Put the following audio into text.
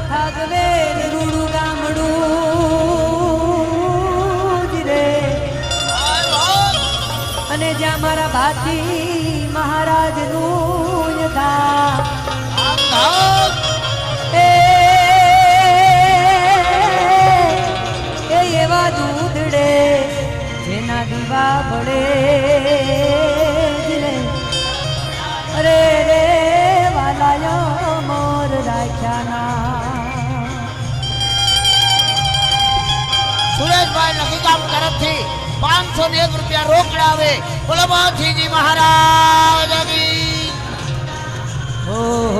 થાગવે રૂડું ગામડું રે અને જ્યાં મારા ભાતી મહારાજ નું યથા એવા દૂધડે જેના દીવા પડે અરે રે વાલાયો મોર રાખ્યાના સુરેશભાઈ લખીગામ તરફથી 501 રૂપિયા રોકડા આવે બોલો બાજીજી મહારાજ કી ઓ